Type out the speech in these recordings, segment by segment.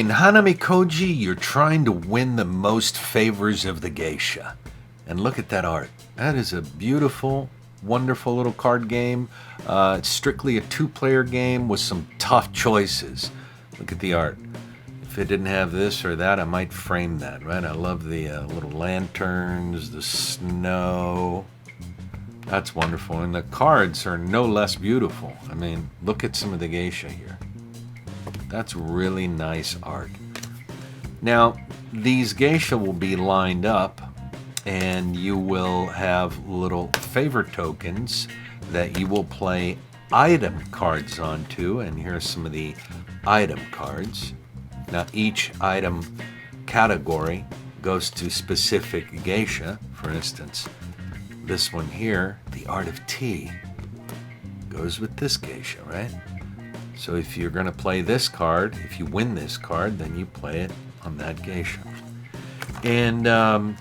In Hanamikoji, you're trying to win the most favors of the geisha. And look at that art. That is a beautiful, wonderful little card game. It's strictly a two-player game with some tough choices. Look at the art. If it didn't have this or that, I might frame that, right? I love the little lanterns, the snow. That's wonderful. And the cards are no less beautiful. I mean, look at some of the geisha here. That's really nice art. Now, these geisha will be lined up, and you will have little favor tokens that you will play item cards onto. And here are some of the item cards. Now, each item category goes to specific geisha. For instance, this one here, the Art of Tea, goes with this geisha, right? So if you're going to play this card, if you win this card, then you play it on that geisha. And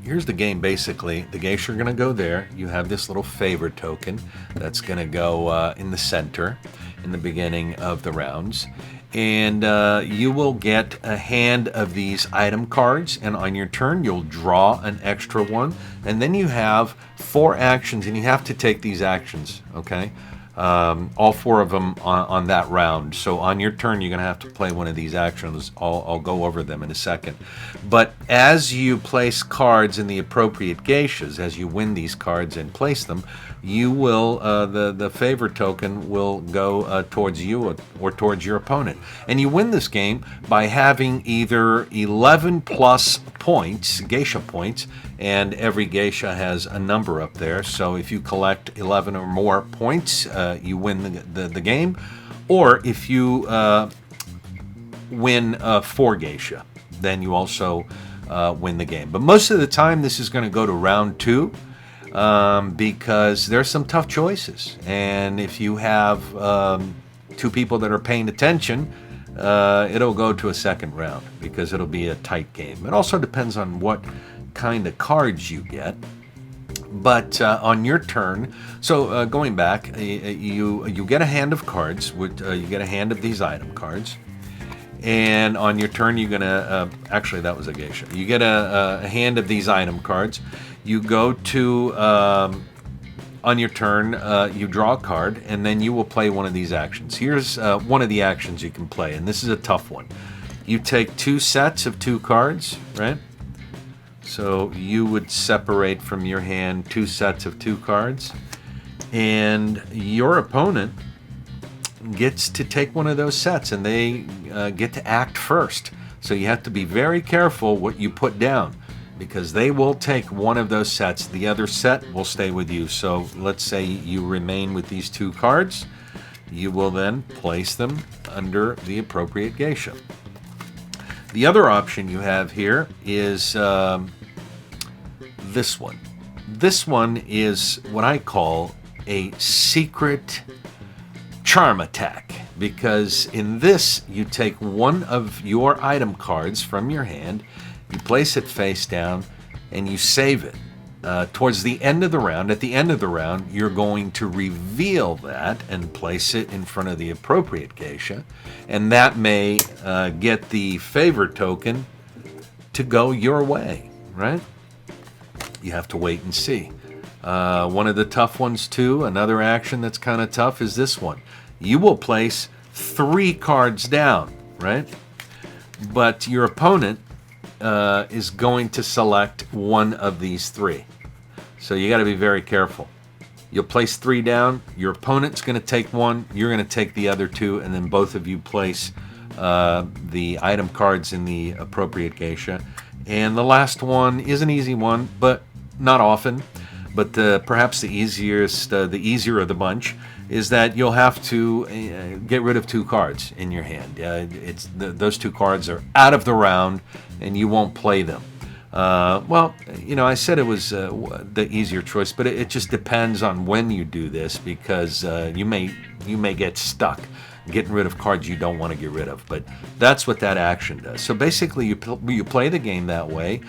here's the game, basically. The geisha are going to go there. You have this little favor token that's going to go in the center in the beginning of the rounds. And you will get a hand of these item cards, and on your turn you'll draw an extra one, and then you have 4 actions, and you have to take these actions, okay? All 4 of them on that round. So on your turn, you're going to have to play one of these actions. I'll go over them in a second. But as you place cards in the appropriate geishas, as you win these cards and place them, you will, the favor token will go towards you or towards your opponent. And you win this game by having either 11 plus points, geisha points, and every geisha has a number up there. So if you collect 11 or more points, you win the game. Or if you win 4 geisha, then you also win the game. But most of the time, this is going to go to round 2 because there's some tough choices. And if you have 2 people that are paying attention, it'll go to a second round because it'll be a tight game. It also depends on what kind of cards you get. But on your turn, so going back, you get a hand of cards. You get a hand of these item cards. And on your turn, you're going to, actually that was a geisha. You get a hand of these item cards. You go to, on your turn, you draw a card, and then you will play one of these actions. Here's one of the actions you can play, and this is a tough one. You take 2 sets of 2 cards, right? So you would separate from your hand 2 sets of 2 cards, and your opponent gets to take one of those sets, and they get to act first. So you have to be very careful what you put down, because they will take one of those sets. The other set will stay with you. So let's say you remain with these 2 cards. You will then place them under the appropriate geisha. The other option you have here is this one. This one is what I call a secret charm attack, because in this you take one of your item cards from your hand, you place it face down, and you save it. Towards the end of the round, at the end of the round, you're going to reveal that and place it in front of the appropriate geisha, and that may get the favor token to go your way, right? You have to wait and see. One of the tough ones too, another action that's kind of tough is this one. You will place 3 cards down, right? But your opponent is going to select one of these 3. So you got to be very careful. You'll place 3 down, your opponent's going to take one, you're going to take the other 2, and then both of you place the item cards in the appropriate geisha. And the last one is an easy one, but not often. But perhaps the easier of the bunch is that you'll have to get rid of 2 cards in your hand. Those 2 cards are out of the round, and you won't play them. Well, you know, I said it was the easier choice, but it just depends on when you do this, because you may get stuck getting rid of cards you don't want to get rid of. But that's what that action does. So basically, you play the game that way.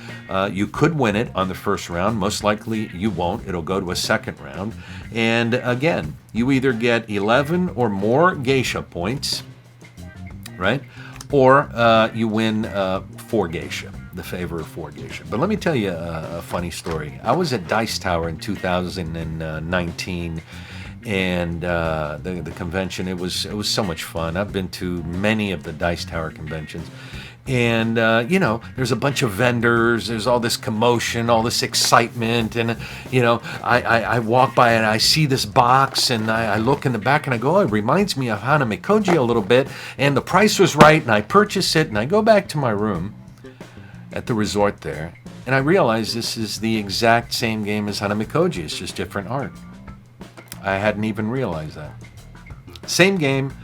You could win it on the first round. Most likely you won't. It'll go to a second round. And again, you either get 11 or more geisha points, right? or you win 4 geisha, the favor of 4 geisha. But let me tell you a funny story. I was at Dice Tower in 2019, and the convention. It was so much fun. I've been to many of the Dice Tower conventions. And, there's a bunch of vendors, there's all this commotion, all this excitement, and, I walk by and I see this box, and I look in the back and I go, oh, it reminds me of Hanamikoji a little bit, and the price was right, and I purchase it, and I go back to my room at the resort there, and I realize this is the exact same game as Hanamikoji, it's just different art. I hadn't even realized that. Same game,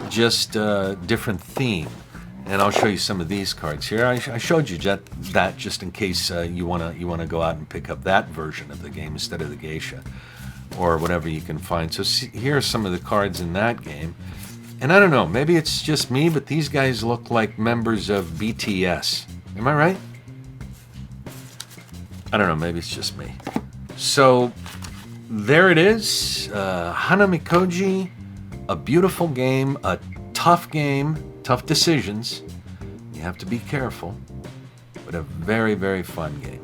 just different theme. And I'll show you some of these cards here. I showed you that just in case you wanna go out and pick up that version of the game instead of the Geisha, or whatever you can find. So here are some of the cards in that game. And I don't know, maybe it's just me, but these guys look like members of BTS. Am I right? I don't know, maybe it's just me. So there it is, Hanamikoji, a beautiful game, a tough game. Tough decisions. You have to be careful, but a very, very fun game.